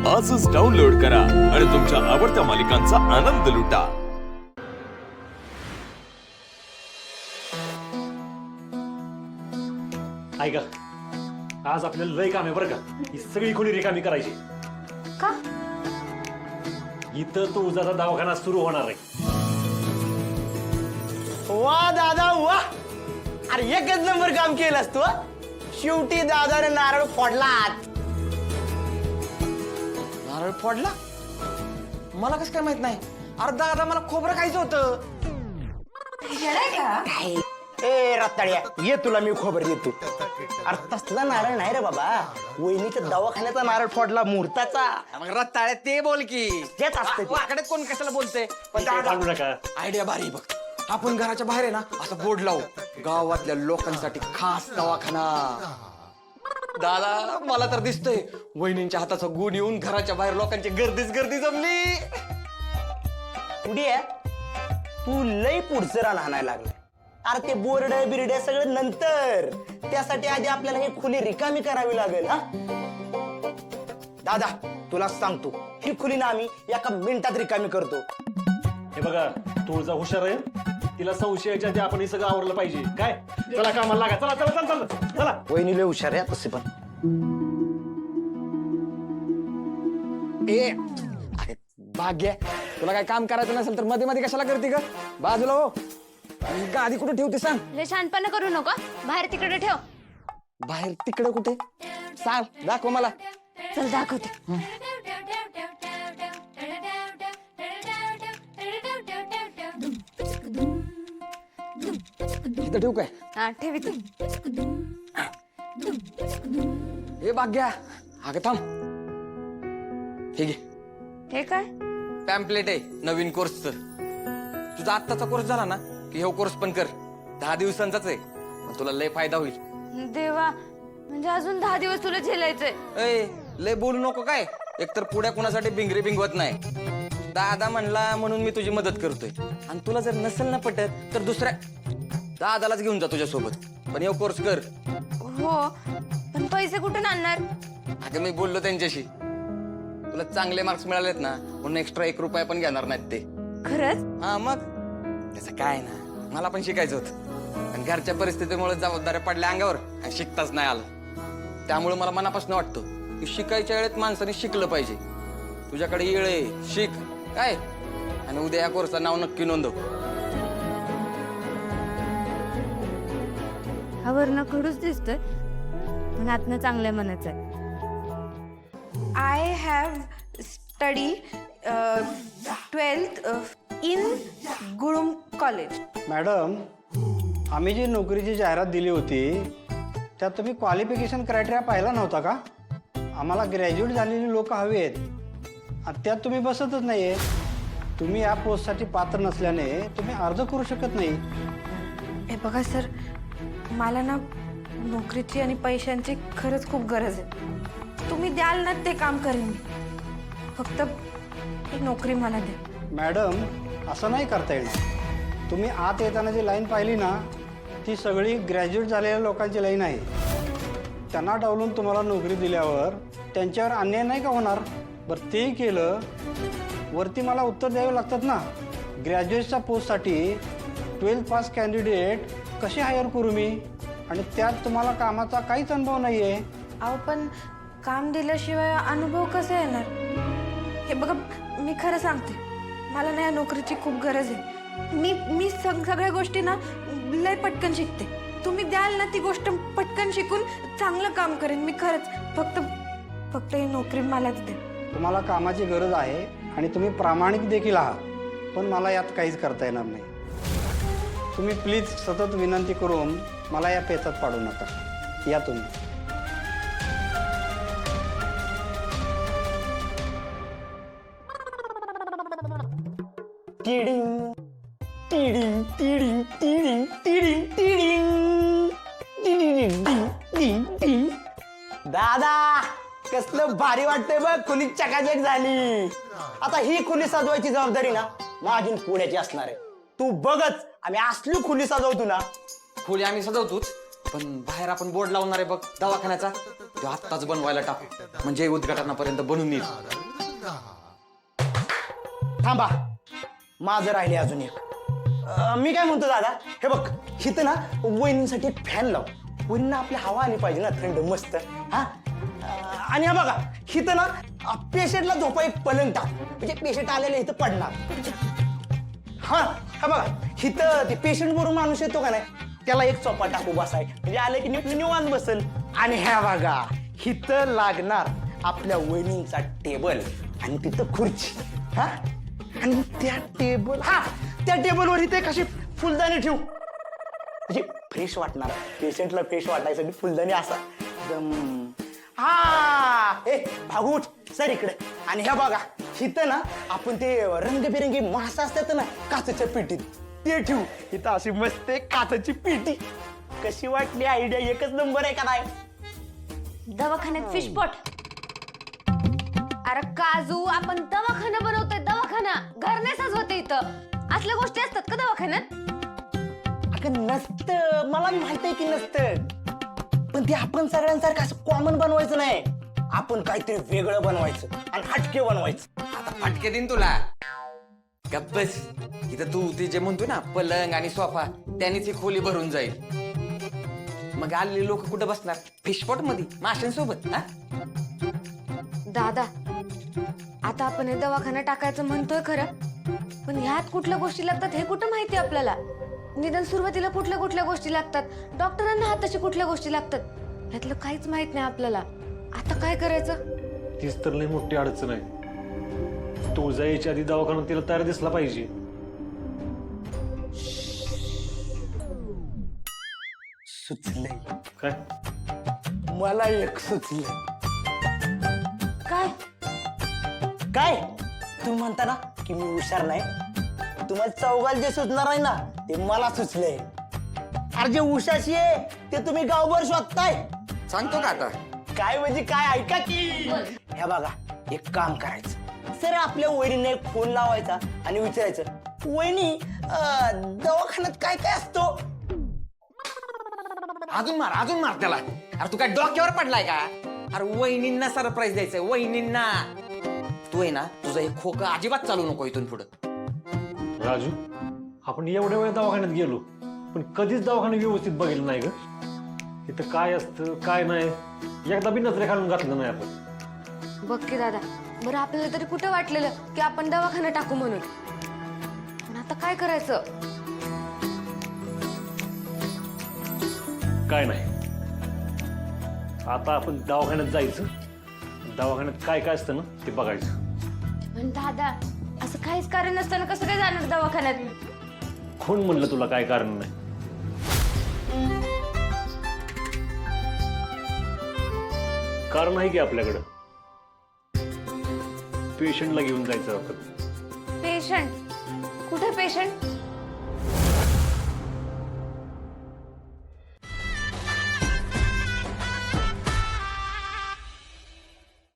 आजच डाउनलोड करा आणि तुमच्या आवडत्या मालिकांचा आनंद लुटा. ऐका, आज आपल्याला लय काम आहे बरं का. ही सगळी खोली रिकामी करायची. का? इथं तुझा दवाखाना सुरू होणार आहे. वा दादा वा, अरे एकच नंबर काम केलंस तू. शेवटी दादाने नारळ फोडला. नारळ फोडला? मला कसं काय माहित नाही. अरे दादा मला खोबरं खायचं होतं. ए रताळ्या, ये तुला मी खोबर देतो. अरे तसला नारळ नाही रे बाबा, वहिनीच्या दवाखान्याचा नारळ फोडला, मुहूर्ताचा. रताळे ते बोल की. तेच असतं ते. वाकडे कोण कशाला बोलते. पण काय भांडू नका. आयडिया भारी बघ. आपण घराच्या बाहेर आहे ना असं बोर्ड लावू, गावातल्या लोकांसाठी खास दवाखाना. दादा मला तर दिसतंय वहिनींच्या हाताचा गुण येऊन घराच्या बाहेर लोकांची गर्दीच गर्दी जमली. पुढे तू लई पुढचं रान हाणायला लागलाय. अरे ते बोर्ड बिरडे सगळं नंतर, त्यासाठी आधी आपल्याला ही खुली रिकामी करावी लागेल. हा दादा तुला सांगतो, ही खुली ना आम्ही एका मिनिटात रिकामी करतो. हे बघा, तुळजा हुशार आहे. तिला संशयाच्या आधी आपण हे सगळं आवरलं पाहिजे. काय चला कामाला लागा. चला चला चला चला चला. वहिनी लय हुशार आहे तसे पण. ए अरे भाग्य, तुला काय काम करायचं नसेल तर मध्ये मध्ये कशाला करते ग? बाजूला हो. गादी कुठे ठेवते सांग. लय शहाणपणा करू नका. बाहेर तिकडे ठेव. बाहेर तिकडे कुठे सांग, दाखव मला. चल दाखवते. इथं ठेवू काय? हा ठेवी. ए भाग्या, अगं थांब. हे घे, हे काय? पॅम्पलेट आहे नवीन कोर्सचं. तुझा आत्ताचा कोर्स झाला ना की हे कोर्स पण कर. 10 दिवसांचाच आहे, मग तुला लय फायदा होईल. देवा, म्हणजे अजून 10 दिवस तुला झेलायचंय. ए लय बोलू नको काय. एकतर पुढे कोणासाठी बिंगरी बिंगवत नाही. दादा म्हणला म्हणून मी तुझी मदत करतोय. आणि तुला जर नसेल ना पटत तर दुसऱ्या दादालाच घेऊन जा तुझ्यासोबत. पण हे कोर्स कर. हो, पण पैसे कुठून आणणार? अगं मी बोललो त्यांच्याशी. तुला चांगले मार्क्स मिळालेत ना म्हणून एक्स्ट्रा 1 रुपया पण घेणार नाहीत ते. खरंच? हा मग त्याचं काय ना, मला पण शिकायचं होतं. पण घरच्या परिस्थितीमुळे जबाबदाऱ्या पडल्या अंगावर आणि शिकताच नाही आलं. त्यामुळे मला मनापासून वाटतं की शिकायच्या वेळेत माणसाने शिकलं पाहिजे. तुझ्याकडे येळ आहे, शिक काय. आणि उद्या या कोर्सचं नाव नक्की नोंदव. हा वर्ण खडूच दिसतोय, पण आतनं चांगल्या मनाचं आहे. I have studied 12th in गुरुम कॉलेज. मॅडम, आम्ही जी नोकरीची जाहिरात दिली होती त्यात तुम्ही क्वालिफिकेशन क्रायटेरिया पाहिला नव्हता का? आम्हाला ग्रॅज्युएट झालेली लोक हवी आहेत आणि त्यात तुम्ही बसतच नाही आहे. तुम्ही या पोस्टसाठी पात्र नसल्याने तुम्ही अर्ज करू शकत नाही. हे बघा सर, मला ना नोकरीची आणि पैशांची खरंच खूप गरज आहे. तुम्ही द्याल ना ते काम करेन मी. फक्त ही नोकरी मला द्या. मॅडम, असं नाही करता येणार. तुम्ही आत येताना जी लाईन पाहिली ना ती सगळी ग्रॅज्युएट झालेल्या लोकांची लाईन आहे. त्यांना डावलून तुम्हाला नोकरी दिल्यावर त्यांच्यावर अन्याय नाही का होणार? बरं तेही केलं, वरती मला उत्तर द्यावे लागतात ना. ग्रॅज्युएटच्या पोस्टसाठी 12th पास कॅन्डिडेट कसे हायर करू मी? आणि त्यात तुम्हाला कामाचा काहीच अनुभव नाही आहे. अहो पण काम दिल्याशिवाय अनुभव कसा येणार? हे बघा, मी खरं सांगते, मला ना या नोकरीची खूप गरज आहे. मी सगळ्या गोष्टी ना लय पटकन शिकते. तुम्ही द्याल ना ती गोष्ट पटकन शिकून चांगलं काम करेन मी खरंच. फक्त ही नोकरी मलाच द्या. तुम्हाला कामाची गरज आहे आणि तुम्ही प्रामाणिक देखील आहात, पण मला यात काहीच करता येणार नाही. तुम्ही प्लीज सतत विनंती करून मला या पेचात पाडू नका. या तुम्ही. Tiding tiding tiding tiding tiding tiding tiding tiding tiding. दादा कसलं भारी वाटतंय बघ. खुली चकाचक झाली. आता ही खुली सजवायची जबाबदारी ना माझी पुण्याची असणार आहे. तू बघच, आम्ही असली खुली सजवतो ना. खोली आम्ही सजवतोच, पण बाहेर आपण बोर्ड लावणार आहे बघ दवाखान्याचा. तो आत्ताच बनवायला टाकू, म्हणजे उद्घाटनापर्यंत बनून येईल. थांबा, माझं राहिले अजून एक. मी काय म्हणतो दादा, हे बघ इथं ना वहिनींसाठी फॅन लाव. वहिनींना आपली हवा आली पाहिजे ना, थंड मस्त. हा आणि हा बघा इथं ना पेशंटला झोपा एक पलंग टाक, म्हणजे पेशंट आलेले इथं पडणार. हा हा बघा इथं ते पेशंट बरोबर माणूस येतो का नाही, त्याला एक सोफा टाकू बसाय, म्हणजे आले की निवांत बसल. आणि ह्या बघा इथं लागणार आपल्या वहिनींचा टेबल आणि तिथं खुर्ची. हा आणि त्या टेबलवर इथे कशी फुलदाणी ठेवू, म्हणजे फ्रेश वाटणार पेशंटला, फ्रेश वाटायसाठी फुलदाणी असा एकदम. हा ए भागूट सर इकडे. आणि ह्या बघा इथं ना आपण ते रंगबिरंगी मासा असतात ना काचेच्या पेटीत, ते ठेवू. इथं अशी मस्त एक काचेची पेटी. कशी वाटली आयडिया? एकच नंबर आहे का नाही? दवाखान्यात फिशपॉट. अरे काजू, आपण दवाखाना बनवतोय, दवाखाना. घर नाही सजवते इथं. असल्या गोष्टी असतात का दवाखान्यात? अगं नसतं, मला माहित आहे की नसतं, पण ते आपण सगळ्यांसारखं असं कॉमन बनवायचं नाही. आपण काहीतरी वेगळं बनवायचं आणि हटके बनवायचं. आता फटके देईन तुला. गप्प बस. इथं तू ते जे म्हणतो ना पलंग आणि सोफा, त्यानेच ही खोली भरून जाईल. मग आलेले लोक कुठं बसणार? फिशपॉट मध्ये माशांसोबत. हा दादा, आता आपण हे दवाखाना टाकायचं म्हणतोय खरं, पण ह्यात कुठल्या गोष्टी लागतात हे कुठं माहिती आपल्याला? निदान सुरुवातीला कुठल्या कुठल्या गोष्टी लागतात, डॉक्टरांना हाताशी कुठल्या गोष्टी लागतात, ह्यातलं काहीच माहित नाही आपल्याला. आता काय करायचं? तीच तर लई मोठी अडचण आहे. तुळजा यायच्या आधी दवाखाना तिला तयार दिसला पाहिजे. सुचलंय काय? मला एक सुचलंय. काय? काय तुम्ही म्हणता ना की मी हुशार नाही, तुम्हाला चौघाला जे सुचणार आहे ना ते मला सुचलंय. अरे जे उशाशी आहे ते तुम्ही गावभर शोधताय. सांगतो का आता? काय म्हणजे काय, ऐका की. हे बघा एक काम करायचं, सर आपल्या वहिनीने एक फोन लावायचा आणि विचारायचं, वहिनी दवाखान्यात काय काय असतो? अजून मार त्याला. अरे तू काय डोक्यावर पडलाय का? अरे वहिनींना सरप्राईज द्यायचंय, वहिनींना. तू आहे ना तुझा एक खोका अजिबात चालू नको इथून पुढं. राजू, आपण एवढ्या वेळ दवाखान्यात गेलो पण कधीच दवाखाना व्यवस्थित बघितलं नाही ग. इथं काय असतं काय नाही एकदा बी नजरे घालून घातलं नाही आपण. बघ की दादा, बरं आपल्याला तरी कुठं वाटलेलं की आपण दवाखाना टाकू म्हणून, पण आता काय करायचं? काय नाही, आता आपण दवाखान्यात जायचं, दवाखान्यात काय काय असतं ना ते बघायचं. पण दादा, असं काहीच कारण नसताना कसं काय जाणार दवाखान्यात? कोण म्हणलं तुला काय कारण नाही? कारण आहे की आपल्याकडं. पेशंटला घेऊन जायचं आपण. पेशंट? कुठे पेशंट?